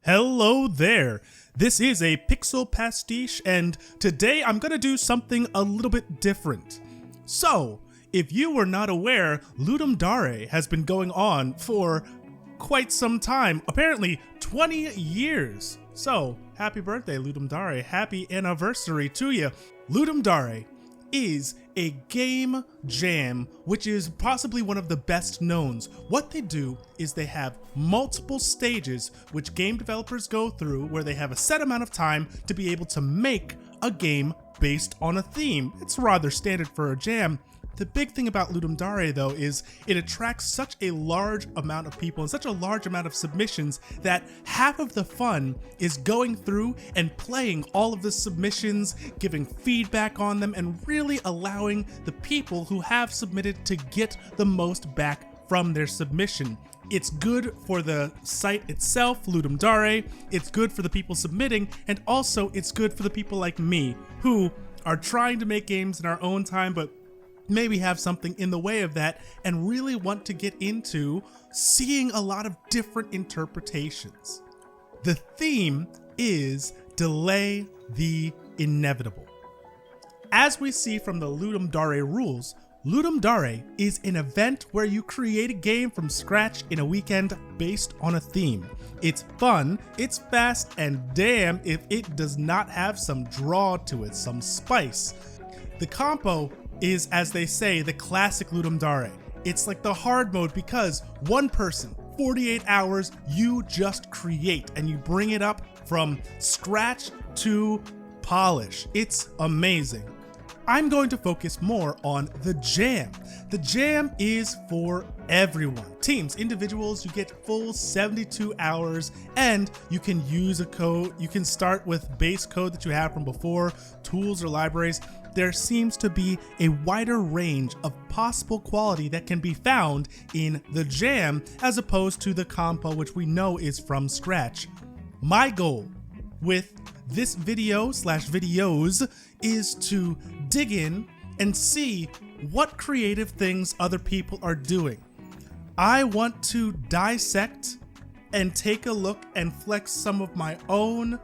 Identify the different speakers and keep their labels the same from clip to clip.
Speaker 1: Hello there. This is a pixel pastiche, and today I'm gonna do something a little bit different. So, if you were not aware, Ludum Dare has been going on for quite some time, apparently 20 years. So, happy birthday, Ludum Dare. Happy anniversary to you. Ludum Dare is a game jam, which is possibly one of the best knowns. What they do is they have multiple stages which game developers go through where they have a set amount of time to be able to make a game based on a theme. It's rather standard for a jam. The big thing about Ludum Dare, though, is it attracts such a large amount of people and such a large amount of submissions that half of the fun is going through and playing all of the submissions, giving feedback on them, and really allowing the people who have submitted to get the most back from their submission. It's good for the site itself, Ludum Dare, it's good for the people submitting, and also it's good for the people like me who are trying to make games in our own time, but maybe have something in the way of that and really want to get into seeing a lot of different interpretations. The theme is delay the inevitable. As we see from the Ludum Dare rules, Ludum Dare is an event where you create a game from scratch in a weekend based on a theme. It's fun, it's fast, and damn if it does not have some draw to it, some spice. The compo is, as they say, the classic Ludum Dare. It's like the hard mode because one person, 48 hours, you just create and you bring it up from scratch to polish. It's amazing. I'm going to focus more on the jam. The jam is for everyone. Teams, individuals, you get full 72 hours and you can use a code. You can start with base code that you have from before, tools or libraries. There seems to be a wider range of possible quality that can be found in the jam as opposed to the compo, which we know is from scratch. My goal with this video/videos is to dig in and see what creative things other people are doing. I want to dissect and take a look and flex some of my own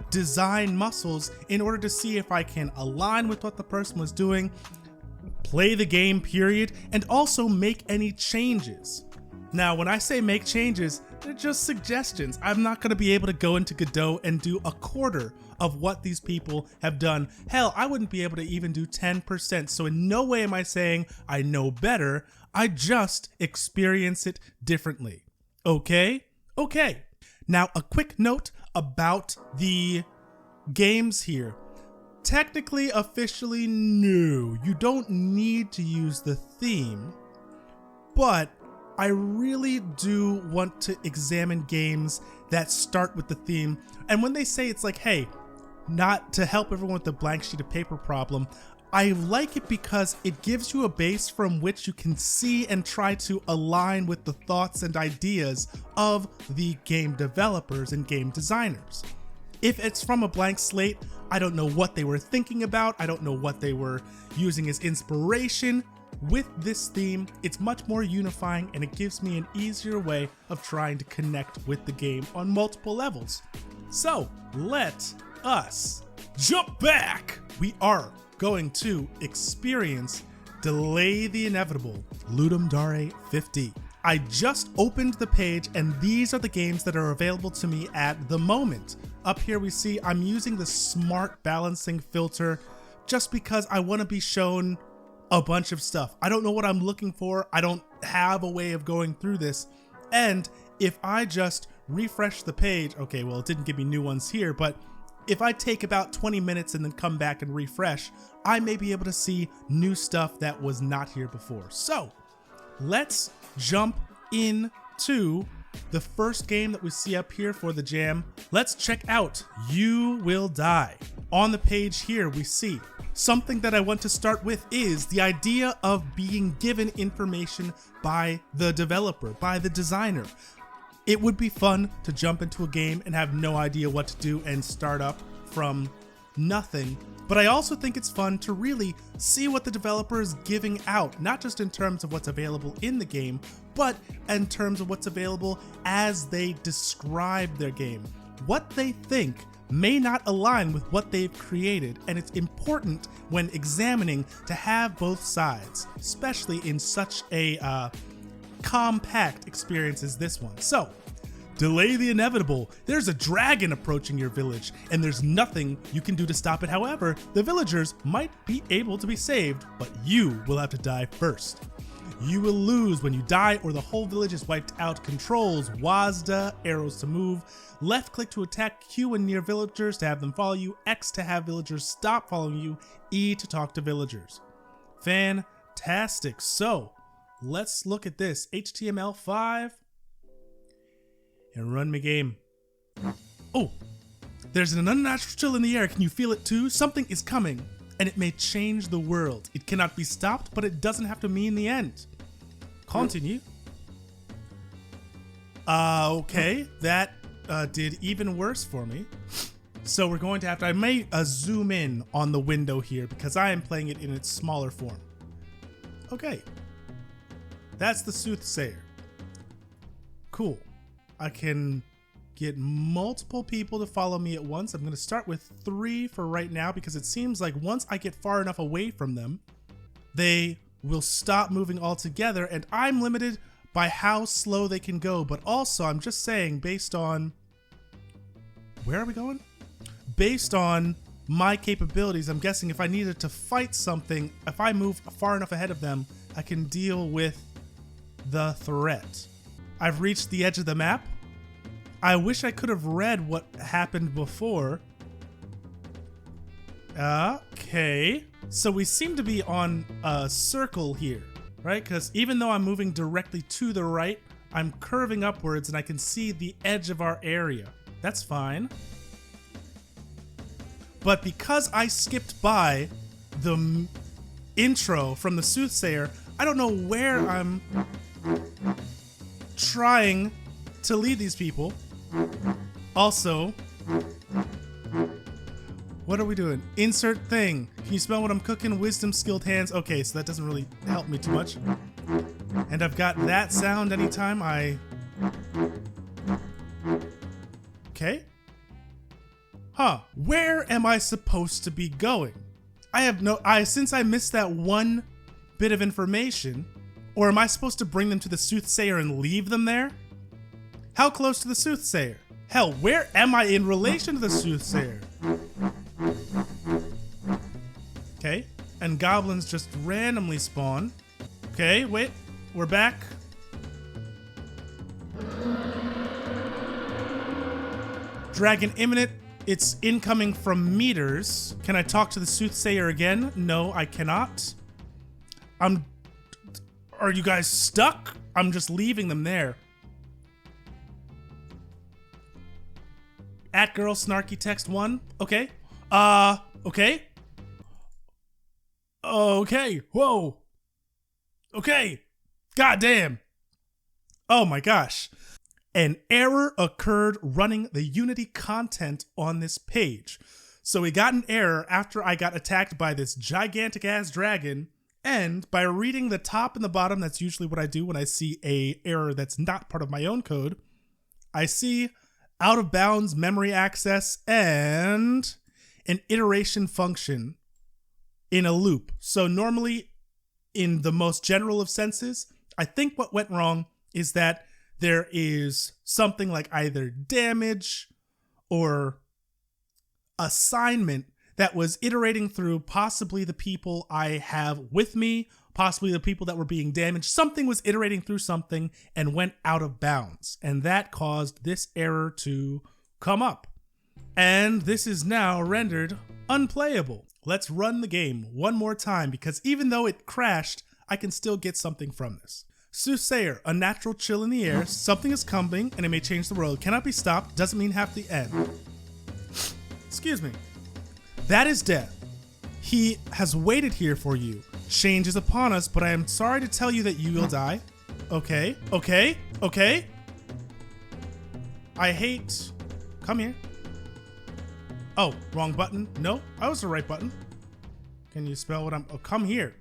Speaker 1: design muscles in order to see if I can align with what the person was doing, play the game period, and also make any changes. Now, when I say make changes, they're just suggestions. I'm not gonna be able to go into Godot and do a quarter of what these people have done. Hell, I wouldn't be able to even do 10%. So in no way am I saying I know better. I just experience it differently. Okay? Okay. Now, a quick note about the games here. Technically, officially, no, you don't need to use the theme, but I really do want to examine games that start with the theme. And when they say it's like, hey, not to help everyone with the blank sheet of paper problem, I like it because it gives you a base from which you can see and try to align with the thoughts and ideas of the game developers and game designers. If it's from a blank slate, I don't know what they were thinking about. I don't know what they were using as inspiration. With this theme, it's much more unifying and it gives me an easier way of trying to connect with the game on multiple levels. So let us jump back. We are going to experience Delay the Inevitable, Ludum Dare 50. I just opened the page and these are the games that are available to me at the moment. Up here we see I'm using the smart balancing filter just because I want to be shown a bunch of stuff. I don't know what I'm looking for. I don't have a way of going through this. And if I just refresh the page, okay, well, it didn't give me new ones here, but if I take about 20 minutes and then come back and refresh, I may be able to see new stuff that was not here before. So let's jump into the first game that we see up here for the jam. Let's check out You Will Die. On the page here, we see something that I want to start with is the idea of being given information by the developer, by the designer. It would be fun to jump into a game and have no idea what to do and start up from nothing. But I also think it's fun to really see what the developer is giving out, not just in terms of what's available in the game, but in terms of what's available as they describe their game. What they think may not align with what they've created, and it's important when examining to have both sides, especially in such a compact experience as this one. So, delay the inevitable. There's a dragon approaching your village, and there's nothing you can do to stop it. However, the villagers might be able to be saved, but you will have to die first. You will lose when you die or the whole village is wiped out. Controls: WASD, arrows to move, left click to attack, Q when near villagers to have them follow you, X to have villagers stop following you, E to talk to villagers. Fantastic. So let's look at this. HTML5 and run my game. Oh, there's an unnatural chill in the air. Can you feel it too? Something is coming, and it may change the world. It cannot be stopped, but it doesn't have to mean the end. Continue. Okay, that did even worse for me. So we're going to have to, I may zoom in on the window here because I am playing it in its smaller form. Okay, that's the soothsayer. Cool. I can get multiple people to follow me at once. I'm going to start with 3 for right now because it seems like once I get far enough away from them, they will stop moving altogether, and I'm limited by how slow they can go. But also, I'm just saying, based on... Where are we going? Based on my capabilities, I'm guessing if I needed to fight something, if I move far enough ahead of them, I can deal with the threat. I've reached the edge of the map. I wish I could have read what happened before. Okay. So we seem to be on a circle here, right? Because even though I'm moving directly to the right, I'm curving upwards and I can see the edge of our area. That's fine. But because I skipped by the intro from the soothsayer, I don't know where I'm trying to lead these people. Also, what are we doing? Insert thing. Can you smell what I'm cooking? Wisdom, skilled hands. Okay, so that doesn't really help me too much. And I've got that sound anytime I... Okay. Huh. Where am I supposed to be going? I have no... Since I missed that one bit of information, or am I supposed to bring them to the soothsayer and leave them there? How close to the soothsayer? Hell, where am I in relation to the soothsayer? Okay, and goblins just randomly spawn. Okay, wait, we're back. Dragon imminent. It's incoming from meters. Can I talk to the soothsayer again? No, I cannot. Are you guys stuck? I'm just leaving them there. @girl snarky text 1. Okay. Okay. Okay. Whoa. Okay. Goddamn. Oh my gosh. An error occurred running the Unity content on this page. So we got an error after I got attacked by this gigantic ass dragon, and by reading the top and the bottom, that's usually what I do when I see a error that's not part of my own code, I see out of bounds memory access and an iteration function in a loop. So normally, in the most general of senses, I think what went wrong is that there is something like either damage or assignment that was iterating through possibly the people I have with me, possibly the people that were being damaged. Something was iterating through something and went out of bounds. And that caused this error to come up. And this is now rendered unplayable. Let's run the game one more time because even though it crashed, I can still get something from this. Soothsayer, a natural chill in the air. Something is coming and it may change the world. Cannot be stopped. Doesn't mean have the end. Excuse me. That is death. He has waited here for you. Change is upon us, but I am sorry to tell you that you will die. Okay, okay, okay. I hate... Come here. Oh, wrong button. No, I was the right button. Can you spell what oh, come here.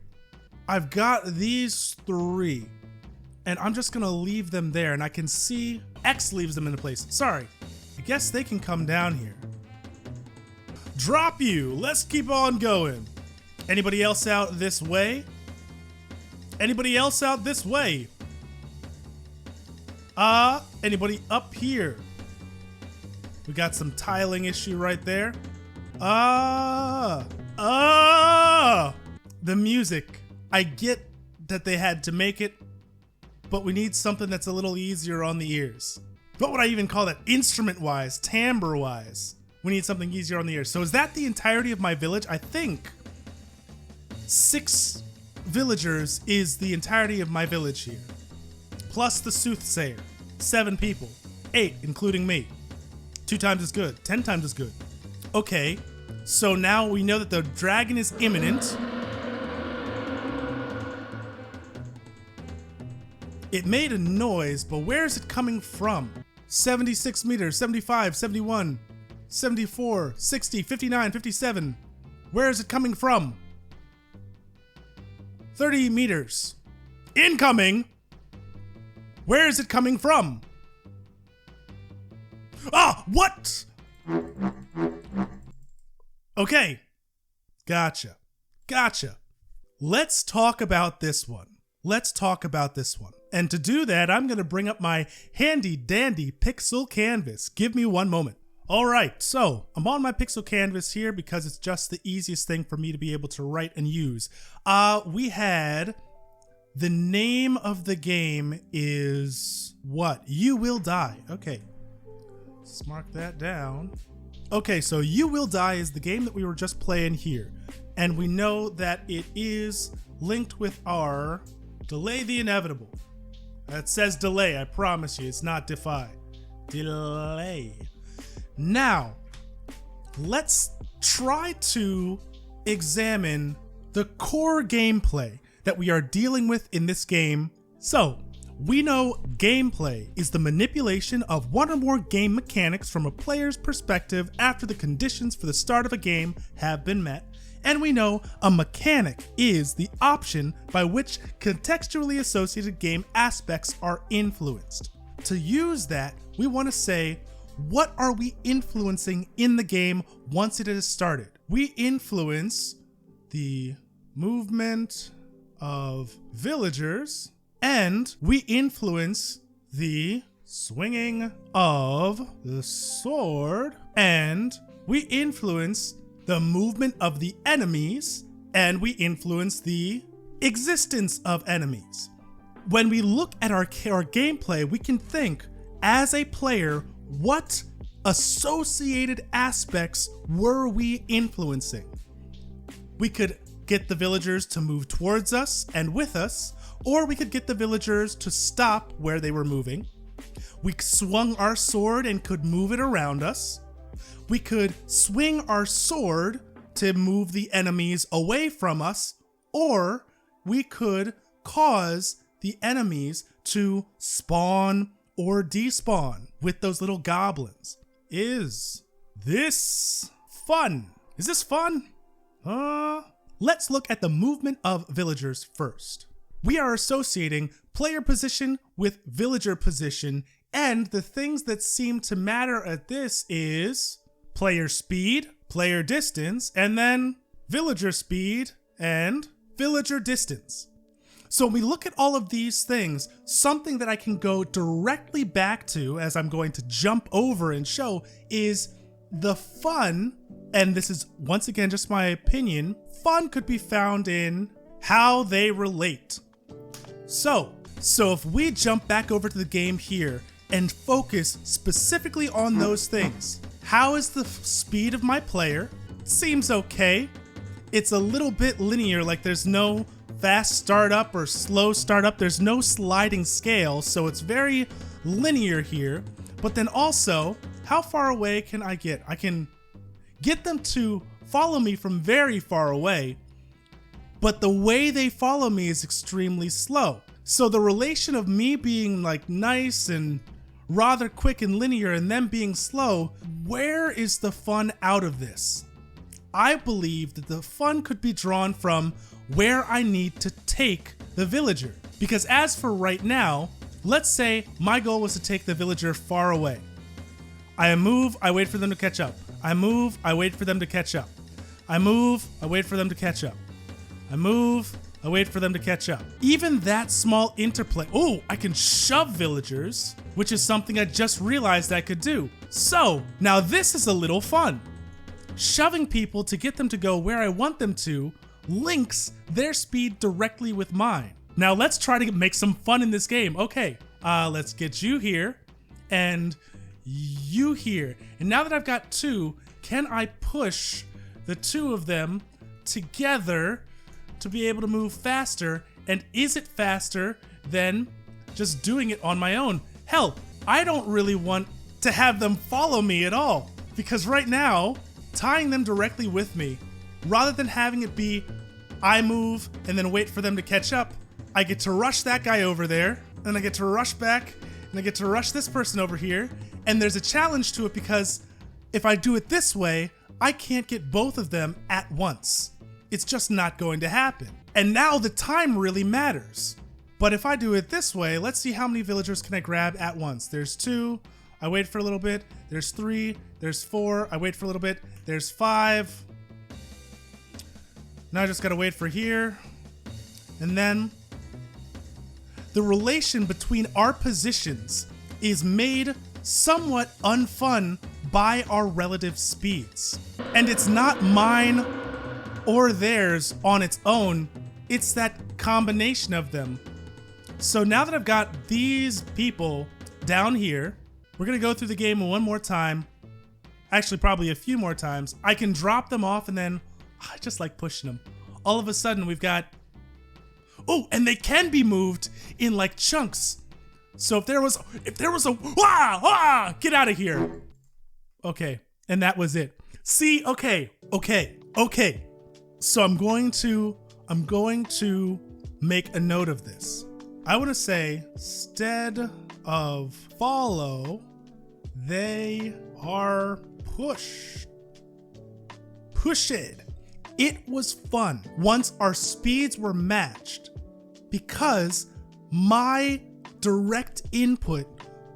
Speaker 1: I've got these 3 and I'm just gonna leave them there, and I can see X leaves them in place. Sorry, I guess they can come down here. Drop you, let's keep on going. Anybody else out this way? Anybody else out this way? Anybody up here? We got some tiling issue right there. The music. I get that they had to make it, but we need something that's a little easier on the ears. What would I even call that? Instrument-wise, timbre-wise. We need something easier on the ears. So is that the entirety of my village? I think 6 villagers is the entirety of my village here. Plus the soothsayer. 7 people. 8, including me. 2 times as good. 10 times as good. Okay, so now we know that the dragon is imminent. It made a noise, but where is it coming from? 76 meters, 75, 71, 74, 60, 59, 57. Where is it coming from? 30 meters. Incoming! Where is it coming from? Ah, what? Okay. Gotcha. Let's talk about this one. And to do that, I'm going to bring up my handy dandy pixel canvas. Give me one moment. All right, so I'm on my pixel canvas here because it's just the easiest thing for me to be able to write and use. We had the name of the game is what? You Will Die. Okay, let's mark that down. Okay, so You Will Die is the game that we were just playing here. And we know that it is linked with our Delay the Inevitable. That says delay, I promise you, it's not defy. Delay. Now, let's try to examine the core gameplay that we are dealing with in this game. So, we know gameplay is the manipulation of one or more game mechanics from a player's perspective after the conditions for the start of a game have been met. And we know a mechanic is the option by which contextually associated game aspects are influenced. To use that, we want to say, what are we influencing in the game once it has started? We influence the movement of villagers, and we influence the swinging of the sword, and we influence the movement of the enemies, and we influence the existence of enemies. When we look at our gameplay, we can think, as a player, what associated aspects were we influencing? We could get the villagers to move towards us and with us, or we could get the villagers to stop where they were moving. We swung our sword and could move it around us. We could swing our sword to move the enemies away from us, or we could cause the enemies to spawn or despawn with those little goblins. Is this fun? Is this fun? Let's look at the movement of villagers first. We are associating player position with villager position, and the things that seem to matter at this is player speed, player distance, and then villager speed and villager distance. So when we look at all of these things, something that I can go directly back to, as I'm going to jump over and show, is the fun, and this is once again just my opinion, fun could be found in how they relate. So if we jump back over to the game here and focus specifically on those things, how is the speed of my player? Seems okay. It's a little bit linear, like there's no fast startup or slow startup. There's no sliding scale, so it's very linear here. But then also, how far away can I get? I can get them to follow me from very far away, but the way they follow me is extremely slow. So the relation of me being like nice and rather quick and linear and them being slow, where is the fun out of this? I believe that the fun could be drawn from where I need to take the villager. Because as for right now, let's say my goal was to take the villager far away. I move, I wait for them to catch up. I move, I wait for them to catch up. I move, I wait for them to catch up. I move, I wait for them to catch up. Even that small interplay. Oh, I can shove villagers, which is something I just realized I could do. So now this is a little fun. Shoving people to get them to go where I want them to links their speed directly with mine. Now let's try to make some fun in this game. Okay, let's get you here and you here. And now that I've got two, can I push the two of them together to be able to move faster? And is it faster than just doing it on my own? Hell, I don't really want to have them follow me at all, because right now, tying them directly with me, rather than having it be I move and then wait for them to catch up, I get to rush that guy over there, and I get to rush back, and I get to rush this person over here, and there's a challenge to it because if I do it this way, I can't get both of them at once. It's just not going to happen. And now the time really matters. But if I do it this way, let's see how many villagers can I grab at once. There's 2, I wait for a little bit. There's 3, there's 4, I wait for a little bit. There's 5. Now I just gotta wait for here. And then the relation between our positions is made somewhat unfun by our relative speeds. And it's not mine or theirs on its own, it's that combination of them. So now that I've got these people down here, we're gonna go through the game one more time. Actually, probably a few more times. I can drop them off and then I just like pushing them. All of a sudden we've got, oh, and they can be moved in like chunks. So if there was a, get out of here. Okay, and that was it. See, okay. So I'm going to make a note of this. I want to say, instead of follow, they are pushed. Push it. It was fun once our speeds were matched because my direct input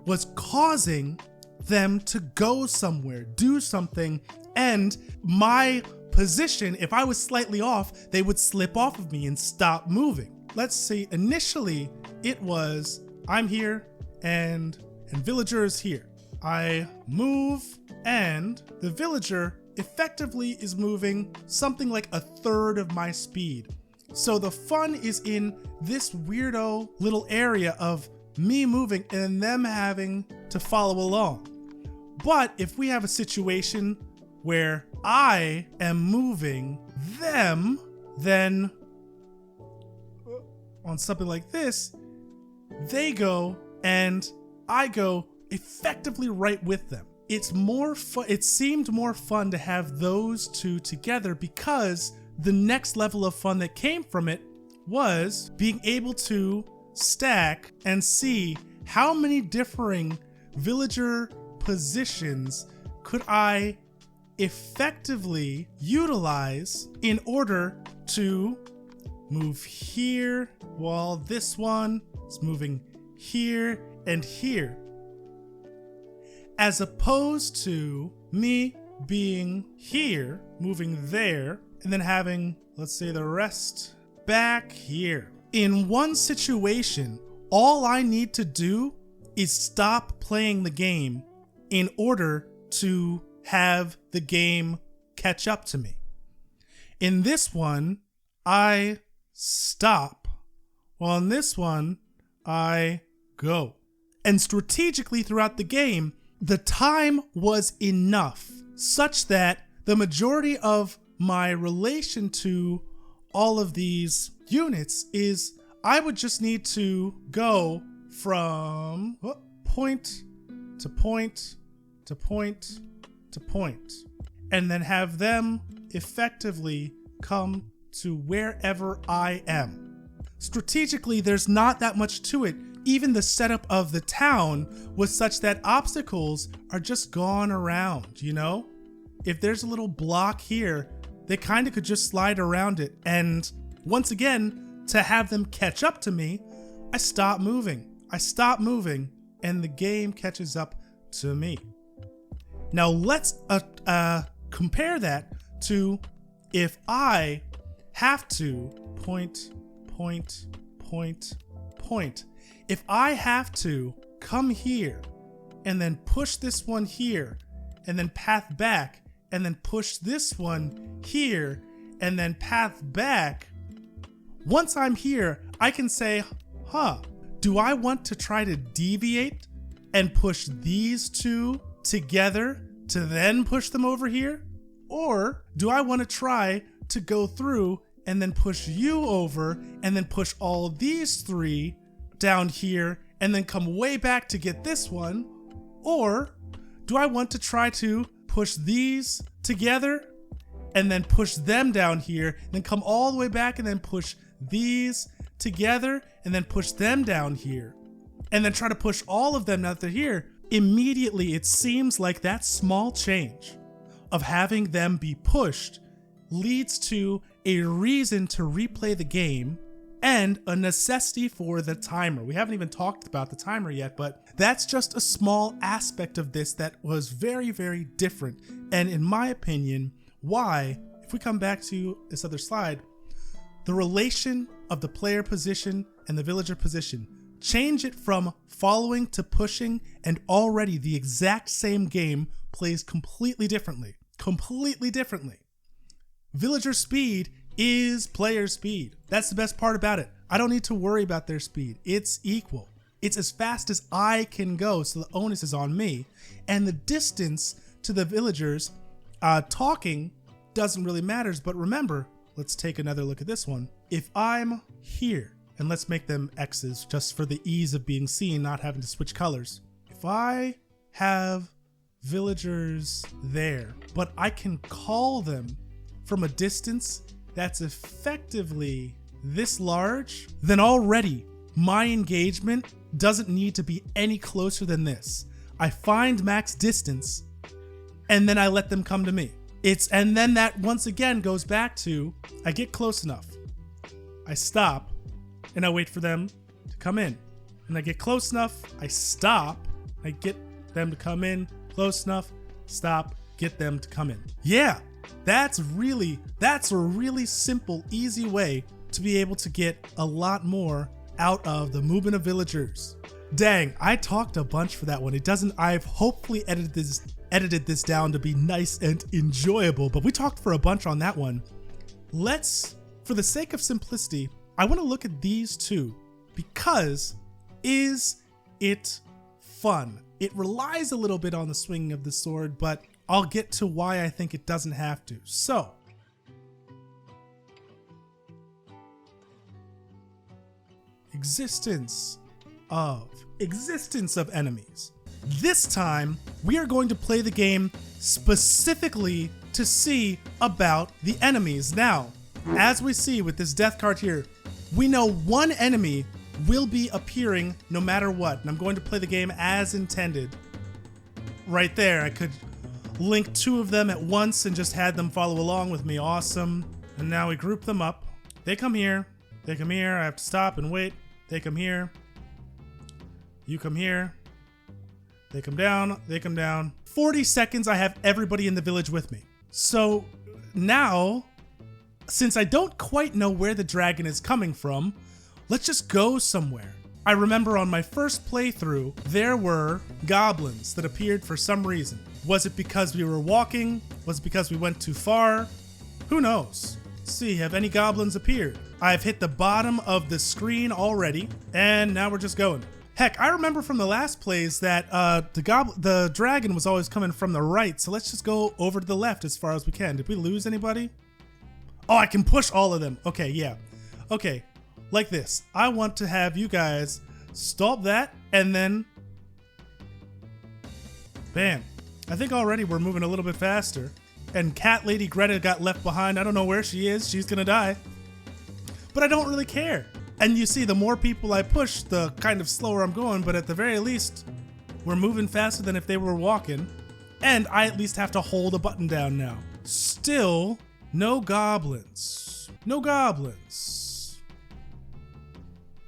Speaker 1: was causing them to go somewhere, do something, and my position, if I was slightly off, they would slip off of me and stop moving. Let's see, initially it was, I'm here and villager is here. I move and the villager effectively is moving something like a third of my speed. So the fun is in this weirdo little area of me moving and them having to follow along. But if we have a situation where I am moving them, then on something like this, they go and I go effectively right with them. It's more fun. It seemed more fun to have those two together because the next level of fun that came from it was being able to stack and see how many differing villager positions could I effectively utilize in order to move here while this one is moving here and here, as opposed to me being here, moving there, and then having, let's say, the rest back here. In one situation, all I need to do is stop playing the game in order to have the game catch up to me. In this one, I stop, while in this one, I go. And strategically throughout the game, the time was enough such that the majority of my relation to all of these units is I would just need to go from point to point to point to point, and then have them effectively come to wherever I am. Strategically, there's not that much to it even the setup of the town was such that obstacles are just gone around, you know? If there's a little block here, they kind of could just slide around it. And once again, to have them catch up to me, I stop moving. And the game catches up to me. Now let's compare that to if I have to point. If I have to come here and then push this one here and then path back and then push this one here and then path back, once I'm here, I can say, do I want to try to deviate and push these two together to then push them over here? Or do I want to try to go through and then push you over and then push all these three down here and then come way back to get this one? Or do I want to try to push these together and then push them down here and then come all the way back and then push these together and then push them down here and then try to push all of them out there here? Immediately, it seems like that small change of having them be pushed leads to a reason to replay the game and a necessity for the timer. We haven't even talked about the timer yet, but that's just a small aspect of this that was very, very different. And in my opinion, why, if we come back to this other slide, the relation of the player position and the villager position, change it from following to pushing, and already the exact same game plays completely differently. Villager speed is player speed. That's the best part about it. I don't need to worry about their speed. It's equal. It's as fast as I can go, so the onus is on me. And the distance to the villagers talking doesn't really matter. But remember, let's take another look at this one. If I'm here, and let's make them X's just for the ease of being seen, not having to switch colors. If I have villagers there, but I can call them from a distance that's effectively this large, then already my engagement doesn't need to be any closer than this. I find max distance and then I let them come to me. And then that once again goes back to, I get close enough, I stop, and I wait for them to come in. And I get close enough, I stop, I get them to come in, close enough, stop, get them to come in. Yeah, that's a really simple, easy way to be able to get a lot more out of the movement of villagers. Dang, I talked a bunch for that one. I've hopefully edited this down to be nice and enjoyable, but we talked for a bunch on that one. For the sake of simplicity, I want to look at these two because is it fun? It relies a little bit on the swinging of the sword, but I'll get to why I think it doesn't have to. So, existence of enemies. This time, we are going to play the game specifically to see about the enemies. Now, as we see with this death card here, we know one enemy will be appearing no matter what. And I'm going to play the game as intended. Right there, I could link two of them at once and just had them follow along with me. Awesome. And now we group them up. They come here. They come here. I have to stop and wait. They come here. You come here. They come down. They come down. 40 seconds, I have everybody in the village with me. So now, since I don't quite know where the dragon is coming from, let's just go somewhere. I remember on my first playthrough, there were goblins that appeared for some reason. Was it because we were walking? Was it because we went too far? Who knows? Let's see, have any goblins appeared? I've hit the bottom of the screen already, and now we're just going. Heck, I remember from the last plays that the dragon was always coming from the right, so let's just go over to the left as far as we can. Did we lose anybody? Oh, I can push all of them. Okay, yeah. Okay, like this. I want to have you guys stop that, and then bam. I think already we're moving a little bit faster. And Cat Lady Greta got left behind. I don't know where she is. She's gonna die. But I don't really care. And you see, the more people I push, the kind of slower I'm going, but at the very least, we're moving faster than if they were walking. And I at least have to hold a button down now. Still, no goblins. No goblins.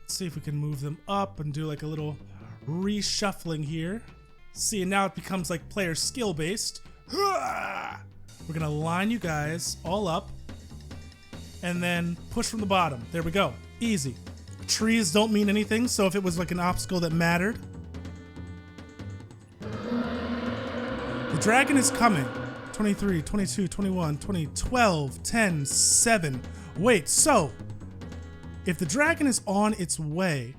Speaker 1: Let's see if we can move them up and do like a little reshuffling here. See, and now it becomes like player skill based. We're gonna line you guys all up and then push from the bottom. There we go. Easy. Trees don't mean anything, so if it was like an obstacle that mattered. The dragon is coming. 23, 22, 21, 20, 12, 10, 7. Wait, so if the dragon is on its way,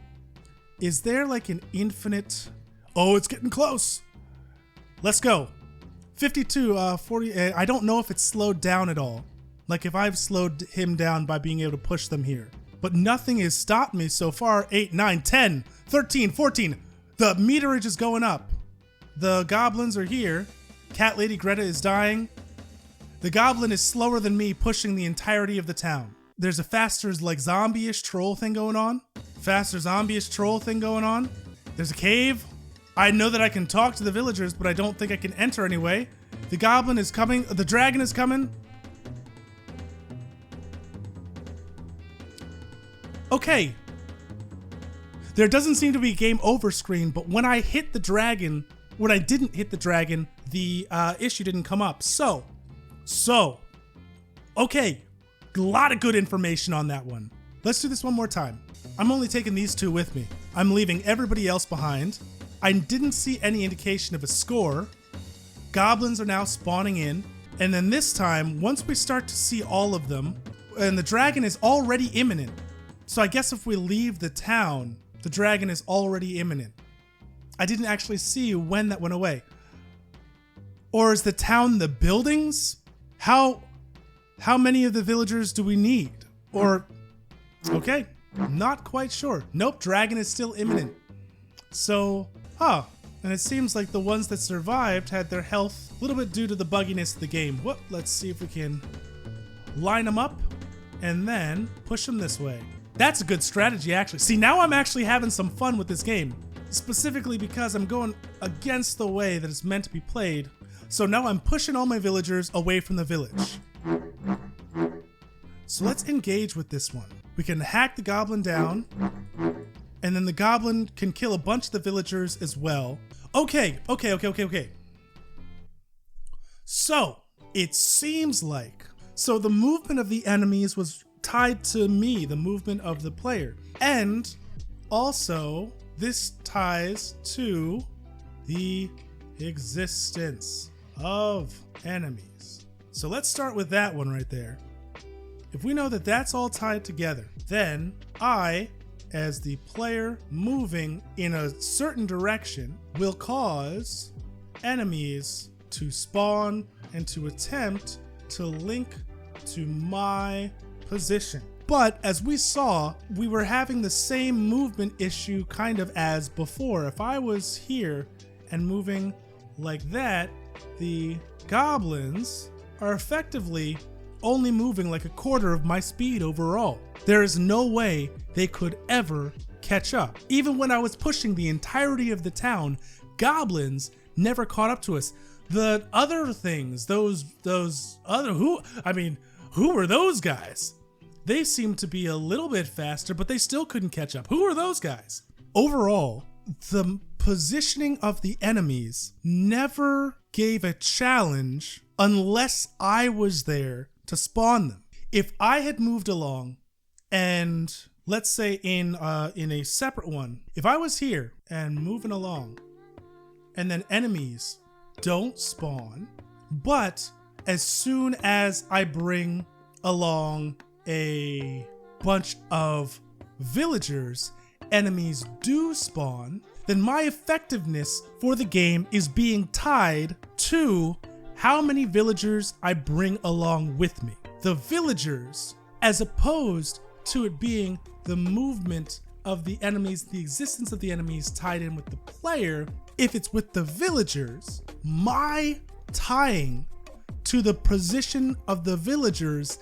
Speaker 1: is there like an infinite... Oh, it's getting close. Let's go. 52, 40. I don't know if it's slowed down at all. Like if I've slowed him down by being able to push them here. But nothing has stopped me so far. 8, 9, 10, 13, 14. The meterage is going up. The goblins are here. Cat Lady Greta is dying. The goblin is slower than me, pushing the entirety of the town. There's a faster like zombie-ish troll thing going on. Faster zombie-ish troll thing going on. There's a cave. I know that I can talk to the villagers, but I don't think I can enter anyway. The goblin is coming. The dragon is coming. Okay. There doesn't seem to be a game over screen, but when I hit the dragon, when I didn't hit the dragon, the issue didn't come up. So, okay. A lot of good information on that one. Let's do this one more time. I'm only taking these two with me. I'm leaving everybody else behind. I didn't see any indication of a score. Goblins are now spawning in. And then this time, once we start to see all of them, and the dragon is already imminent. So I guess if we leave the town, the dragon is already imminent. I didn't actually see when that went away. Or is the town the buildings? How many of the villagers do we need? Or, okay, not quite sure. Nope, dragon is still imminent. So, and it seems like the ones that survived had their health a little bit due to the bugginess of the game. Let's see if we can line them up and then push them this way. That's a good strategy, actually. See, now I'm actually having some fun with this game, specifically because I'm going against the way that it's meant to be played. So now I'm pushing all my villagers away from the village. So let's engage with this one. We can hack the goblin down, and then the goblin can kill a bunch of the villagers as well. Okay. So it seems like, so the movement of the enemies was tied to me, the movement of the player. And also this ties to the existence of enemies. So let's start with that one right there. If we know that that's all tied together, then I, as the player moving in a certain direction, will cause enemies to spawn and to attempt to link to my position. But as we saw, we were having the same movement issue kind of as before. If I was here and moving like that, the goblins are effectively only moving like a quarter of my speed overall. There is no way they could ever catch up. Even when I was pushing the entirety of the town, goblins never caught up to us. The other things, those other, who were those guys? They seemed to be a little bit faster, but they still couldn't catch up. Who are those guys? Overall, the positioning of the enemies never gave a challenge unless I was there to spawn them. If I had moved along and let's say in a separate one, if I was here and moving along and then enemies don't spawn, but as soon as I bring along a bunch of villagers, enemies do spawn, then my effectiveness for the game is being tied to how many villagers I bring along with me. The villagers, as opposed to it being the movement of the enemies, the existence of the enemies tied in with the player, if it's with the villagers, my tying to the position of the villagers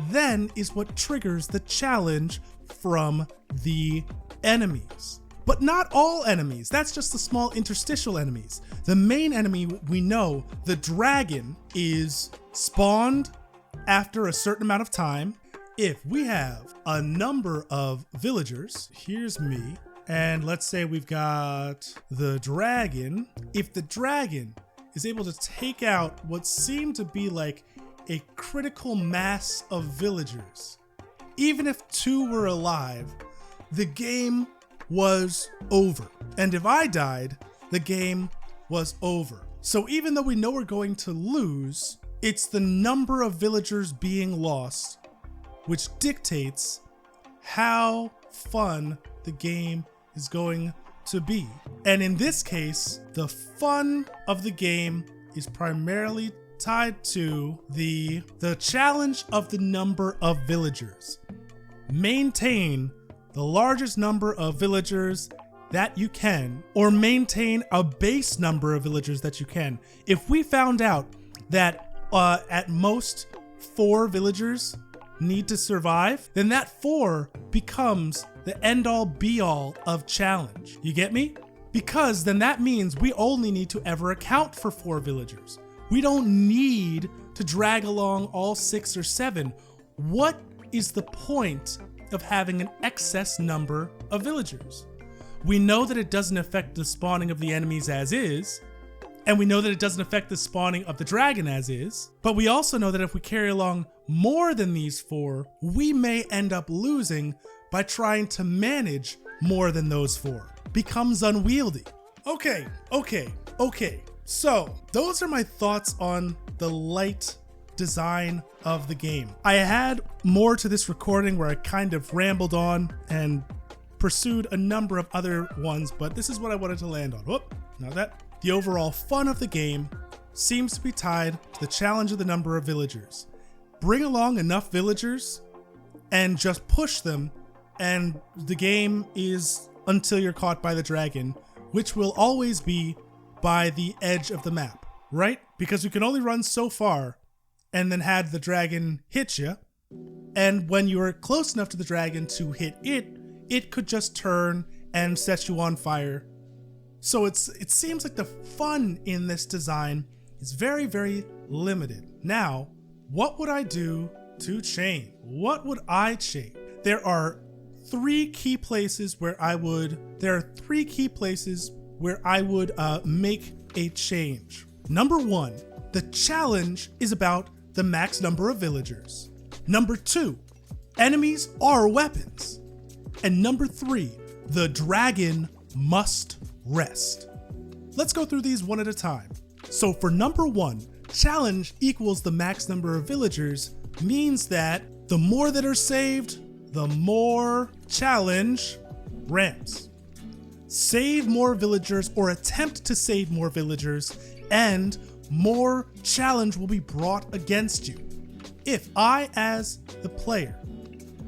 Speaker 1: then is what triggers the challenge from the enemies. But not all enemies, that's just the small interstitial enemies. The main enemy we know, the dragon, is spawned after a certain amount of time. If we have a number of villagers, here's me, and let's say we've got the dragon. If the dragon is able to take out what seemed to be like a critical mass of villagers, even if 2 were alive, the game was over. And if I died, the game was over. So even though we know we're going to lose, it's the number of villagers being lost which dictates how fun the game is going to be. And in this case, the fun of the game is primarily tied to the challenge of the number of villagers. Maintain the largest number of villagers that you can, or maintain a base number of villagers that you can. If we found out that at most 4 villagers need to survive, then that 4 becomes the end-all be-all of challenge. You get me? Because then that means we only need to ever account for 4 villagers. We don't need to drag along all 6 or 7. What is the point of having an excess number of villagers? We know that it doesn't affect the spawning of the enemies as is, and we know that it doesn't affect the spawning of the dragon as is, but we also know that if we carry along more than these 4, we may end up losing by trying to manage more than those 4. Becomes unwieldy. Okay. So those are my thoughts on the light design of the game. I had more to this recording where I kind of rambled on and pursued a number of other ones, but this is what I wanted to land on. Whoop, now that the overall fun of the game seems to be tied to the challenge of the number of villagers. Bring along enough villagers and just push them, and the game is until you're caught by the dragon, which will always be by the edge of the map, right? Because you can only run so far and then had the dragon hit you. And when you're close enough to the dragon to hit it, it could just turn and set you on fire. So it seems like the fun in this design is very, very limited. Now, what would I do to change? What would I change? There are 3 key places where I would make a change. Number 1, the challenge is about the max number of villagers. Number 2, enemies are weapons. And number 3, the dragon must rest. Let's go through these one at a time. So for number 1, challenge equals the max number of villagers means that the more that are saved, the more challenge ramps. Save more villagers or attempt to save more villagers, and more challenge will be brought against you. If I, as the player,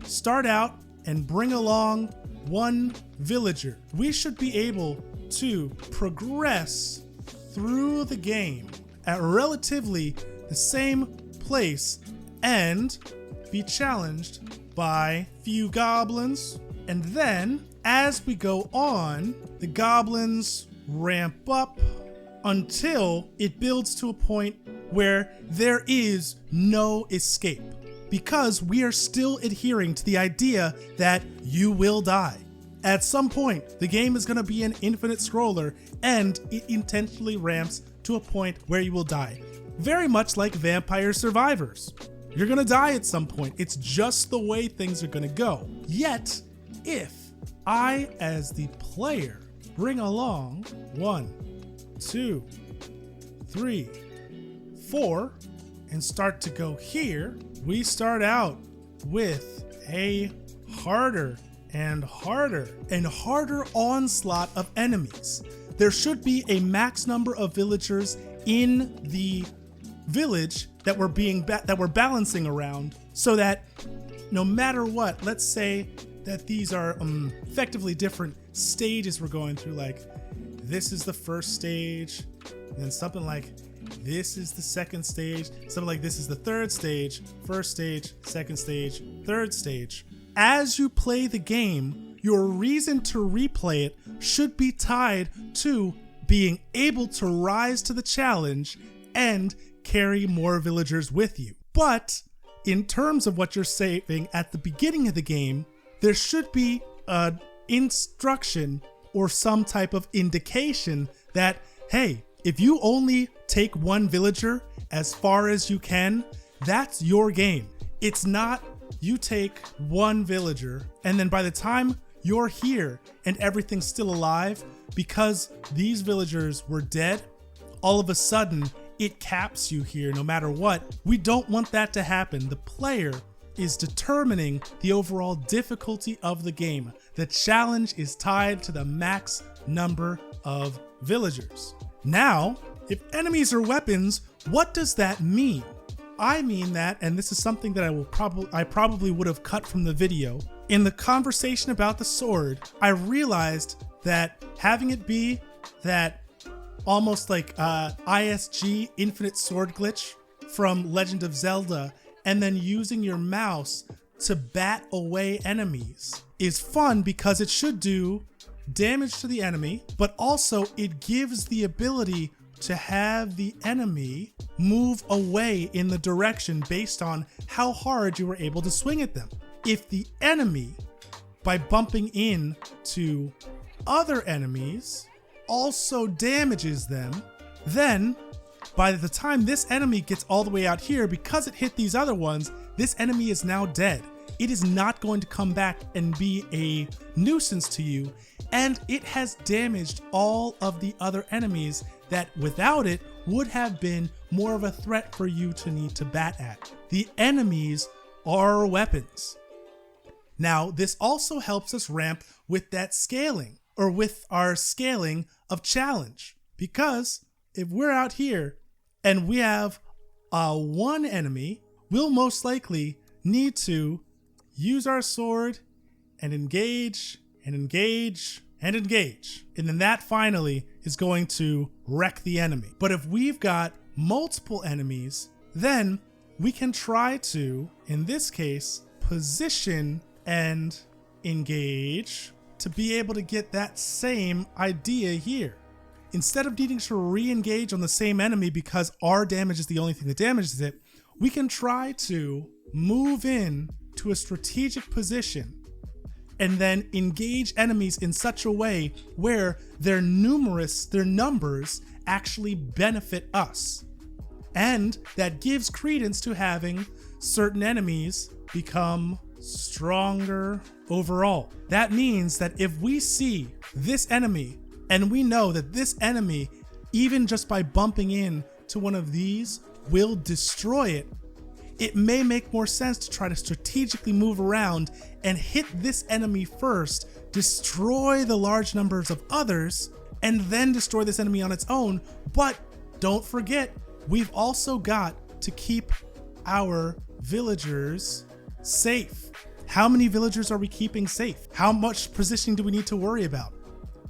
Speaker 1: start out and bring along 1 villager, we should be able to progress through the game at relatively the same place and be challenged by few goblins. And then as we go on, the goblins ramp up until it builds to a point where there is no escape, because we are adhering adhering to the idea that you will die. At some point, the game is going to be an infinite scroller, and it intentionally ramps to a point where you will die. Very much like Vampire Survivors. You're going to die at some point. It's just the way things are going to go. Yet, if I, as the player, bring along 1, 2, 3, 4, and start to go here, we start out with a harder and harder onslaught of enemies. There should be a max number of villagers in the village that we're balancing around, so that no matter what, let's say that these are effectively different stages we're going through, like this is the first stage, and then something like this is the second stage, something like this is the third stage, first stage, second stage, third stage. As you play the game, your reason to replay it should be tied to being able to rise to the challenge and carry more villagers with you. But in terms of what you're saving at the beginning of the game, there should be an instruction or some type of indication that, hey, if you only take one villager as far as you can, that's your game. It's not you take one villager and then by the time you're here and everything's still alive, because these villagers were dead, all of a sudden it caps you here no matter what. We don't want that to happen. The player is determining the overall difficulty of the game. The challenge is tied to the max number of villagers. Now, if enemies are weapons, what does that mean? I mean that, and this is something that I probably would have cut from the video. In the conversation about the sword, I realized that having it be that almost like ISG infinite sword glitch from Legend of Zelda, and then using your mouse to bat away enemies is fun because it should do damage to the enemy, but also it gives the ability to have the enemy move away in the direction based on how hard you were able to swing at them. If the enemy, by bumping into other enemies, also damages them, then by the time this enemy gets all the way out here, because it hit these other ones, this enemy is now dead. It is not going to come back and be a nuisance to you, and it has damaged all of the other enemies that without it would have been more of a threat for you to need to bat at. The enemies are weapons. Now, this also helps us ramp with that scaling, or with our scaling of challenge, because if we're out here and we have one enemy, we'll most likely need to use our sword and engage and engage and engage. And then that finally is going to wreck the enemy. But if we've got multiple enemies, then we can try to, in this case, position and engage to be able to get that same idea here. Instead of needing to re-engage on the same enemy because our damage is the only thing that damages it, we can try to move in to a strategic position and then engage enemies in such a way where their numbers actually benefit us. And that gives credence to having certain enemies become stronger overall. That means that if we see this enemy and we know that this enemy, even just by bumping in to one of these, will destroy it, it may make more sense to try to strategically move around and hit this enemy first, destroy the large numbers of others, and then destroy this enemy on its own. But don't forget, we've also got to keep our villagers safe. How many villagers are we keeping safe? How much positioning do we need to worry about?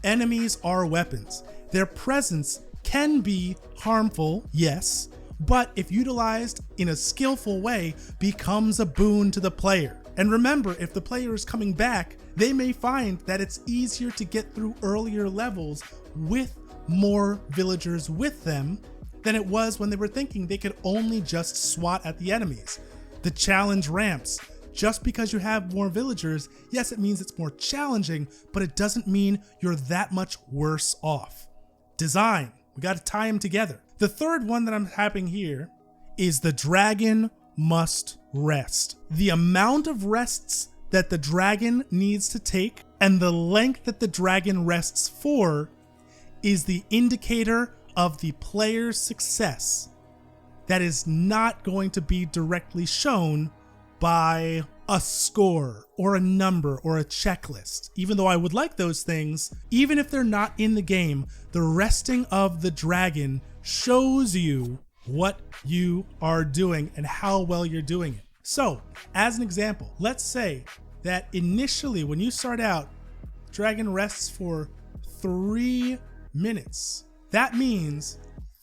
Speaker 1: Enemies are weapons. Their presence can be harmful, yes, but if utilized in a skillful way, becomes a boon to the player. And remember, if the player is coming back, they may find that it's easier to get through earlier levels with more villagers with them than it was when they were thinking they could only just swat at the enemies. The challenge ramps. Just because you have more villagers, yes, it means it's more challenging, but it doesn't mean you're that much worse off. Design. We got to tie them together. The third one that I'm having here is the dragon must rest. The amount of rests that the dragon needs to take and the length that the dragon rests for is the indicator of the player's success. That is not going to be directly shown by a score or a number or a checklist. Even though I would like those things, even if they're not in the game, the resting of the dragon shows you what you are doing and how well you're doing it. So, as an example, let's say that initially when you start out, dragon rests for 3 minutes. That means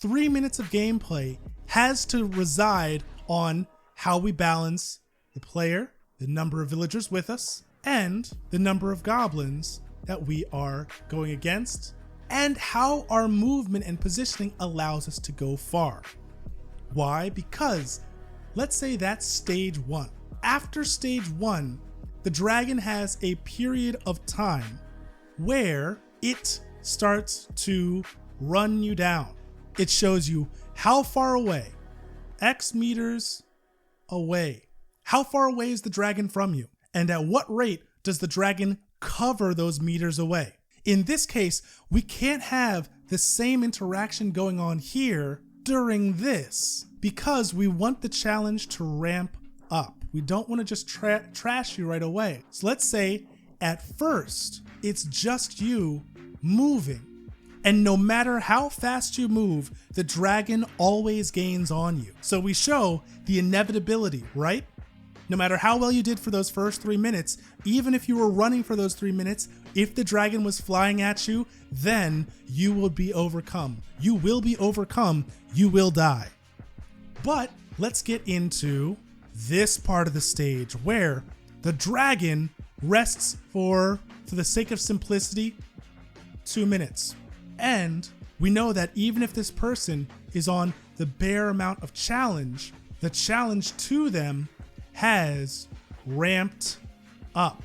Speaker 1: 3 minutes of gameplay has to reside on how we balance the player, the number of villagers with us, and the number of goblins that we are going against, and how our movement and positioning allows us to go far. Why? Because let's say that's stage 1. After stage 1, the dragon has a period of time where it starts to run you down. It shows you how far away, X meters away. How far away is the dragon from you? And at what rate does the dragon cover those meters away? In this case, we can't have the same interaction going on here during this because we want the challenge to ramp up. We don't want to just trash you right away. So let's say at first, it's just you moving. And no matter how fast you move, the dragon always gains on you. So we show the inevitability, right? No matter how well you did for those first 3 minutes, even if you were running for those 3 minutes, if the dragon was flying at you, then you will be overcome. You will be overcome. You will die. But let's get into this part of the stage where the dragon rests for the sake of simplicity, 2 minutes. And we know that even if this person is on the bare amount of challenge, the challenge to them has ramped up.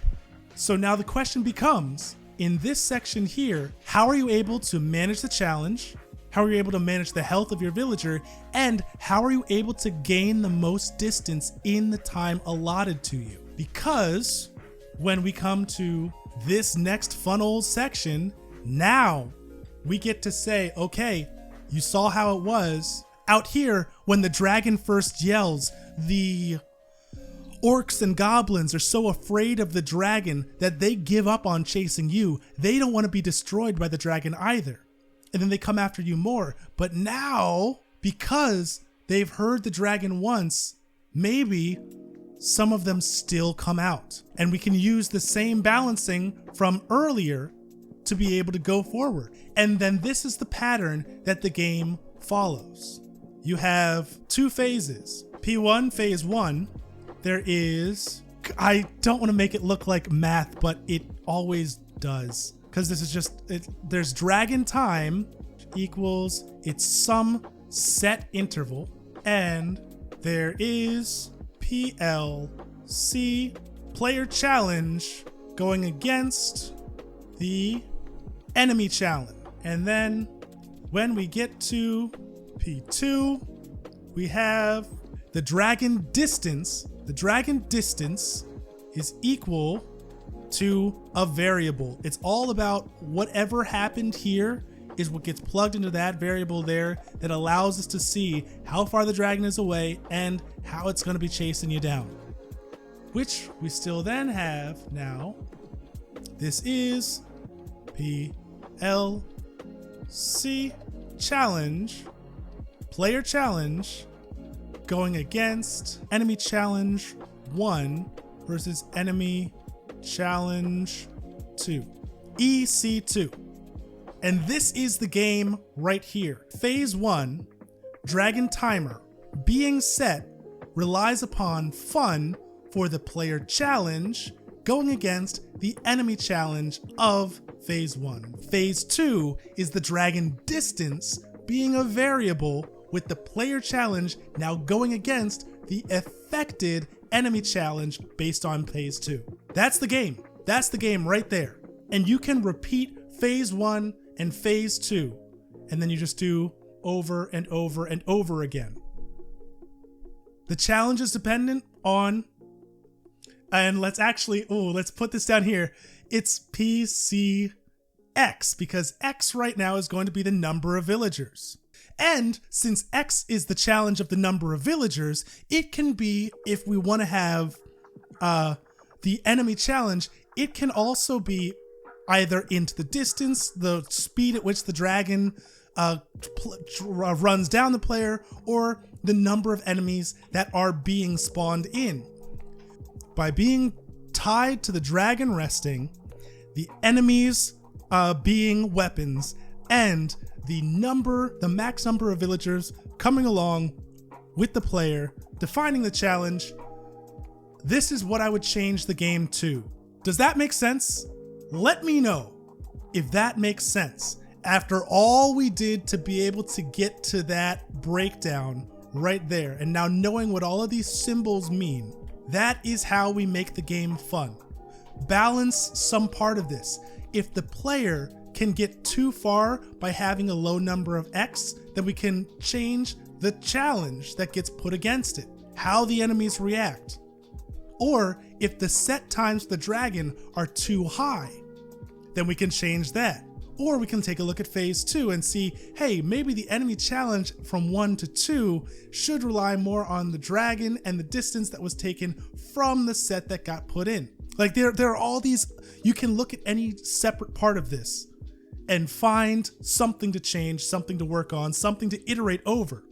Speaker 1: So now the question becomes, in this section here, how are you able to manage the challenge? How are you able to manage the health of your villager? And how are you able to gain the most distance in the time allotted to you? Because when we come to this next funnel section, now we get to say, okay, you saw how it was. Out here, when the dragon first yells, the orcs and goblins are so afraid of the dragon that they give up on chasing you. They don't want to be destroyed by the dragon either. And then they come after you more. But now, because they've heard the dragon once, maybe some of them still come out. And we can use the same balancing from earlier to be able to go forward. And then this is the pattern that the game follows. You have 2 phases. P1, phase 1, there is, I don't want to make it look like math, but it always does. Because this is just, there's dragon time equals, it's some set interval. And there is PLC, player challenge, going against the enemy challenge. And then when we get to P2, we have the dragon distance. The dragon distance is equal to a variable. It's all about whatever happened here is what gets plugged into that variable there that allows us to see how far the dragon is away and how it's going to be chasing you down. Which we still then have now. This is PLC challenge, player challenge, going against enemy challenge 1 versus enemy challenge 2, EC2. And this is the game right here. Phase 1, dragon timer, being set, relies upon fun for the player challenge going against the enemy challenge of phase 1. Phase 2 is the dragon distance being a variable with the player challenge now going against the affected enemy challenge based on phase 2. That's the game. That's the game right there. And you can repeat phase 1 and phase 2, and then you just do over and over and over again. The challenge is dependent on, and let's put this down here. It's PCX because X right now is going to be the number of villagers. And since X is the challenge of the number of villagers, it can be, if we want to have the enemy challenge, it can also be either into the distance, the speed at which the dragon runs down the player, or the number of enemies that are being spawned in. By being tied to the dragon resting, the enemies being weapons, and the max number of villagers coming along with the player, defining the challenge. This is what I would change the game to. Does that make sense? Let me know if that makes sense. After all we did to be able to get to that breakdown right there, and now knowing what all of these symbols mean, that is how we make the game fun. Balance some part of this. If the player can get too far by having a low number of X, then we can change the challenge that gets put against it, how the enemies react. Or if the set times the dragon are too high, then we can change that. Or we can take a look at phase 2 and see, hey, maybe the enemy challenge from 1 to 2 should rely more on the dragon and the distance that was taken from the set that got put in. Like there are all these, you can look at any separate part of this and find something to change, something to work on, something to iterate over.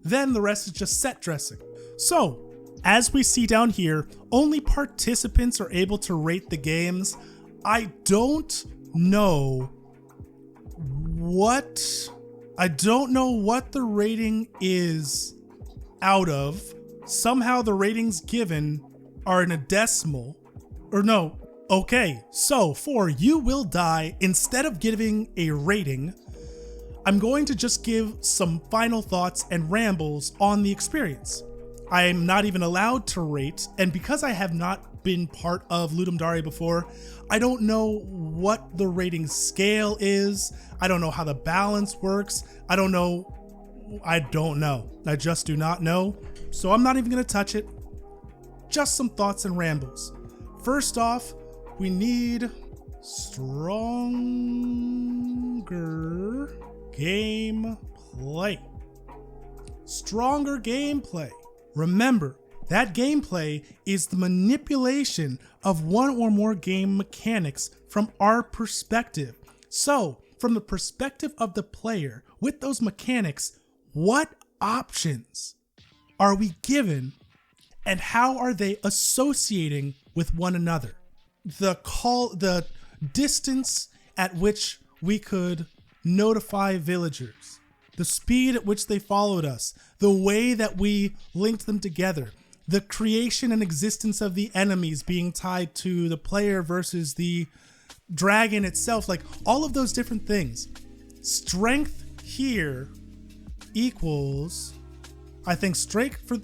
Speaker 1: Then the rest is just set dressing. So, as we see down here, only participants are able to rate the games. I don't know what the rating is out of. Somehow the ratings given are in a decimal. Or no, okay, so for You Will Die, instead of giving a rating, I'm going to just give some final thoughts and rambles on the experience. I'm not even allowed to rate, and because I have not been part of Ludum Dare before, I don't know what the rating scale is. I don't know how the balance works. I don't know. I just do not know. So I'm not even going to touch it. Just some thoughts and rambles. First off, we need stronger gameplay. Stronger gameplay. Remember, that gameplay is the manipulation of one or more game mechanics from our perspective. So, from the perspective of the player, with those mechanics, what options are we given and how are they associating with one another? The distance at which we could notify villagers, the speed at which they followed us, the way that we linked them together, the creation and existence of the enemies being tied to the player versus the dragon itself, like all of those different things. Strength here equals, I think strength for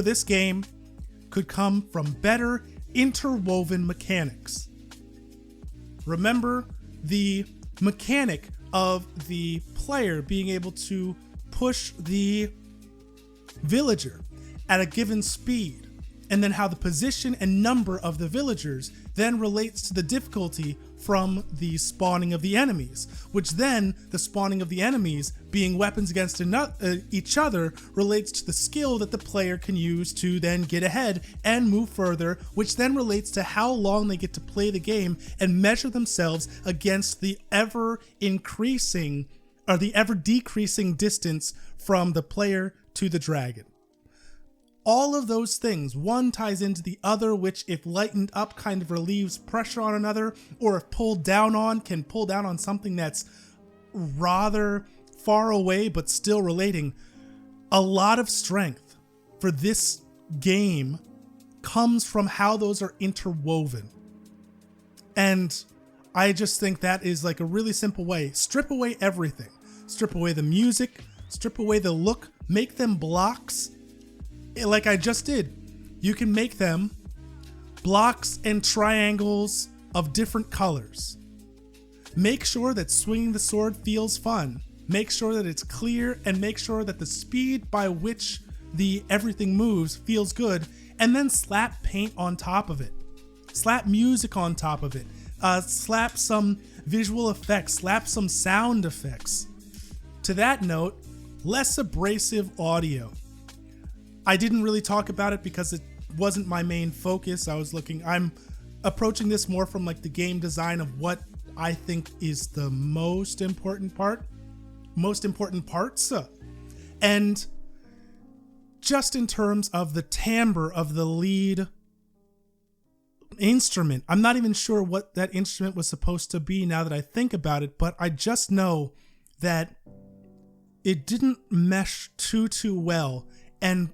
Speaker 1: this game could come from better interwoven mechanics. Remember the mechanic of the player being able to push the villager at a given speed, and then how the position and number of the villagers then relates to the difficulty from the spawning of the enemies, which then the spawning of the enemies being weapons against each other relates to the skill that the player can use to then get ahead and move further, which then relates to how long they get to play the game and measure themselves against the ever increasing or the ever decreasing distance from the player to the dragon. All of those things, one ties into the other, which if lightened up kind of relieves pressure on another, or if pulled down on, can pull down on something that's rather far away but still relating. A lot of strength for this game comes from how those are interwoven. And I just think that is like a really simple way. Strip away everything. Strip away the music, strip away the look, make them blocks. Like I just did, you can make them blocks and triangles of different colors. Make sure that swinging the sword feels fun. Make sure that it's clear, and make sure that the speed by which everything moves feels good, and then slap paint on top of it. Slap music on top of it. Slap some visual effects, slap some sound effects. To that note, less abrasive audio. I didn't really talk about it because it wasn't my main focus. I'm approaching this more from like the game design of what I think is the most important parts. And just in terms of the timbre of the lead instrument, I'm not even sure what that instrument was supposed to be now that I think about it, but I just know that it didn't mesh too well. And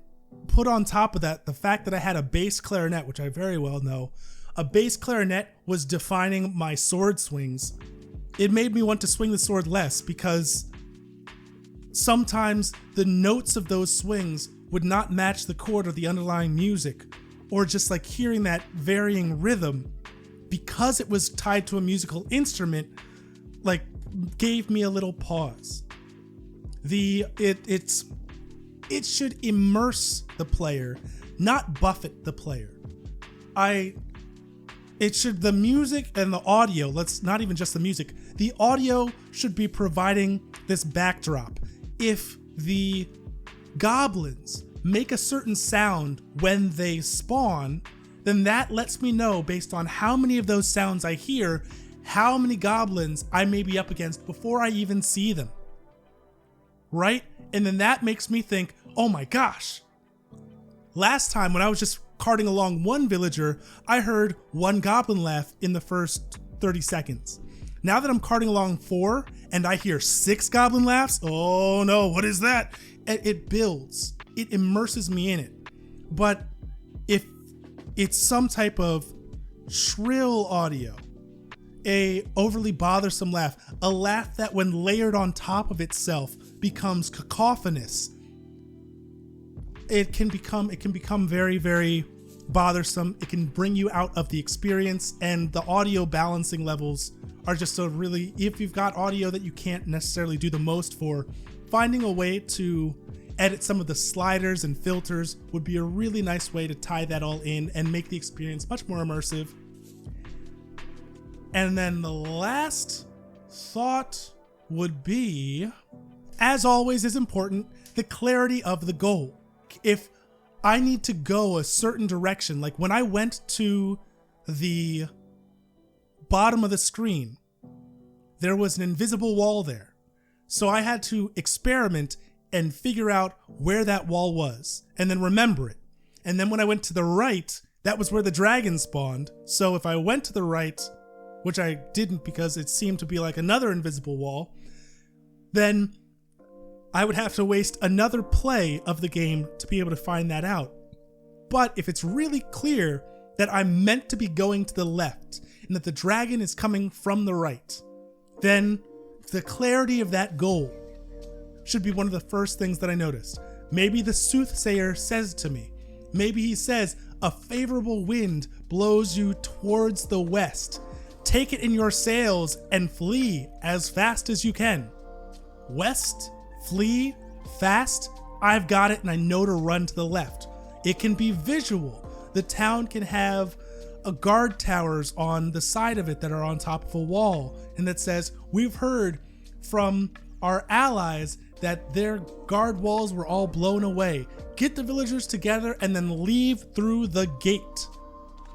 Speaker 1: put on top of that, the fact that I had a bass clarinet, which I very well know, a bass clarinet was defining my sword swings. It made me want to swing the sword less because sometimes the notes of those swings would not match the chord or the underlying music, or just like hearing that varying rhythm because it was tied to a musical instrument, like gave me a little pause. It should immerse the player, not buffet the player. The music and the audio, let's not even just the music, the audio should be providing this backdrop. If the goblins make a certain sound when they spawn, then that lets me know, based on how many of those sounds I hear, how many goblins I may be up against before I even see them. Right? And then that makes me think, oh my gosh, last time when I was just carting along one villager, I heard one goblin laugh in the first 30 seconds. Now that I'm carting along 4 and I hear 6 goblin laughs, oh no, what is that? It builds, it immerses me in it. But if it's some type of shrill audio, a overly bothersome laugh, a laugh that when layered on top of itself becomes cacophonous, it can become very, very bothersome. It can bring you out of the experience, and the audio balancing levels are just if you've got audio that you can't necessarily do the most for, finding a way to edit some of the sliders and filters would be a really nice way to tie that all in and make the experience much more immersive. And then the last thought would be, as always is important, the clarity of the goal. If I need to go a certain direction, like when I went to the bottom of the screen, there was an invisible wall there. So I had to experiment and figure out where that wall was and then remember it. And then when I went to the right, that was where the dragon spawned. So if I went to the right, which I didn't because it seemed to be like another invisible wall, then I would have to waste another play of the game to be able to find that out. But if it's really clear that I'm meant to be going to the left and that the dragon is coming from the right, then the clarity of that goal should be one of the first things that I noticed. Maybe the soothsayer says to me, maybe he says, a favorable wind blows you towards the west. Take it in your sails and flee as fast as you can. West? Flee? Fast? I've got it and I know to run to the left. It can be visual. The town can have a guard towers on the side of it that are on top of a wall and that says, we've heard from our allies that their guard walls were all blown away. Get the villagers together and then leave through the gate.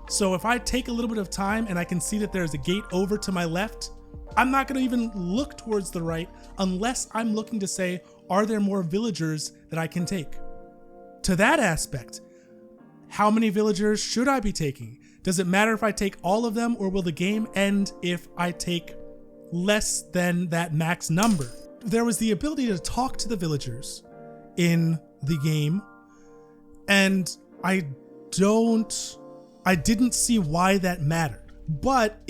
Speaker 1: So if I take a little bit of time and I can see that there's a gate over to my left, I'm not going to even look towards the right unless I'm looking to say, are there more villagers that I can take? To that aspect, how many villagers should I be taking? Does it matter if I take all of them, or will the game end if I take less than that max number? There was the ability to talk to the villagers in the game, and I didn't see why that mattered. But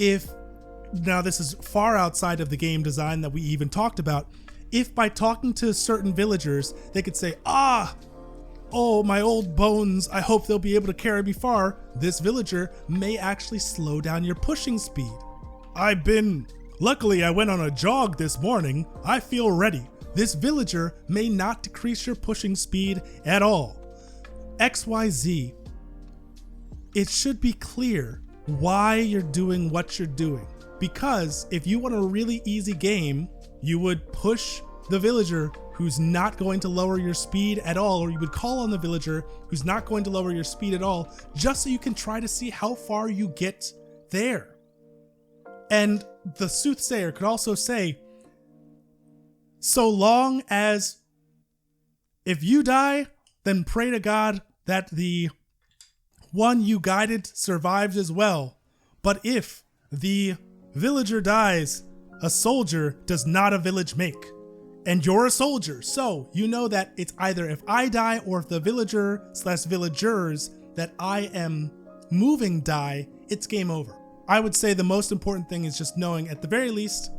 Speaker 1: now this is far outside of the game design that we even talked about, if by talking to certain villagers, they could say, oh, my old bones, I hope they'll be able to carry me far, this villager may actually slow down your pushing speed. Luckily I went on a jog this morning, I feel ready. This villager may not decrease your pushing speed at all. XYZ. It should be clear why you're doing what you're doing. Because if you want a really easy game, you would push the villager who's not going to lower your speed at all, or you would call on the villager who's not going to lower your speed at all, just so you can try to see how far you get there. And the soothsayer could also say, so long as if you die, then pray to God that the one you guided survives as well. But if the villager dies, a soldier does not a village make. And you're a soldier, so you know that it's either if I die or if the villager/villagers that I am moving die, it's game over. I would say the most important thing is just knowing, at the very least,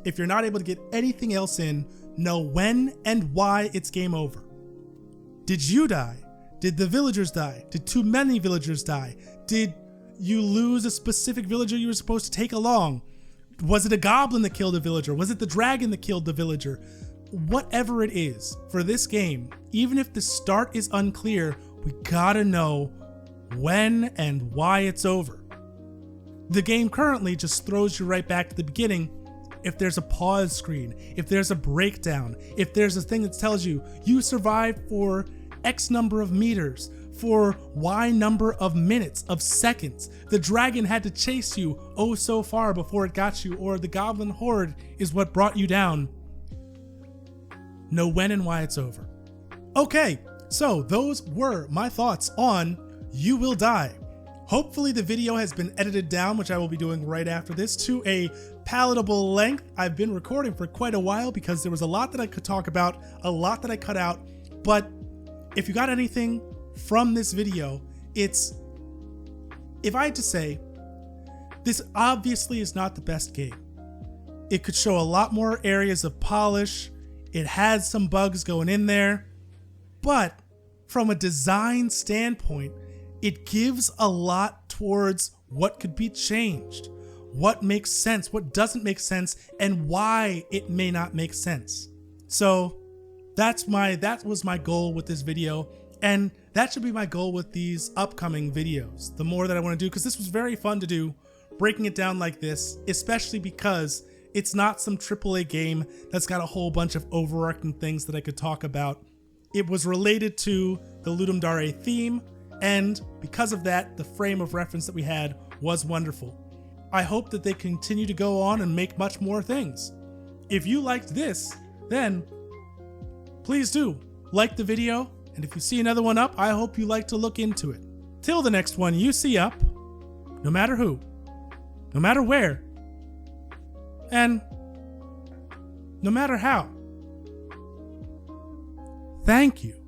Speaker 1: if you're not able to get anything else in, know when and why it's game over. Did you die? Did the villagers die? Did too many villagers die? Did you lose a specific villager you were supposed to take along? Was it a goblin that killed a villager? Was it the dragon that killed the villager? Whatever it is, for this game, even if the start is unclear, we gotta know when and why it's over. The game currently just throws you right back to the beginning. If there's a pause screen, if there's a breakdown, if there's a thing that tells you you survived for X number of meters, for Y number of minutes, of seconds, the dragon had to chase you oh so far before it got you, or the goblin horde is what brought you down. Know when and why it's over. Okay, so those were my thoughts on You Will Die. Hopefully the video has been edited down, which I will be doing right after this, to a palatable length. I've been recording for quite a while because there was a lot that I could talk about, a lot that I cut out, but if you got anything from this video, it's, if I had to say, this obviously is not the best game. It could show a lot more areas of polish. It has some bugs going in there, but from a design standpoint, it gives a lot towards what could be changed, what makes sense, what doesn't make sense, and why it may not make sense. So that was my goal with this video, and that should be my goal with these upcoming videos. The more that I want to do, because this was very fun to do, breaking it down like this, especially because it's not some AAA game that's got a whole bunch of overarching things that I could talk about. It was related to the Ludum Dare theme, and because of that, the frame of reference that we had was wonderful. I hope that they continue to go on and make much more things. If you liked this, then please do like the video, and if you see another one up, I hope you like to look into it. Till the next one you see up, no matter who, no matter where, and no matter how. Thank you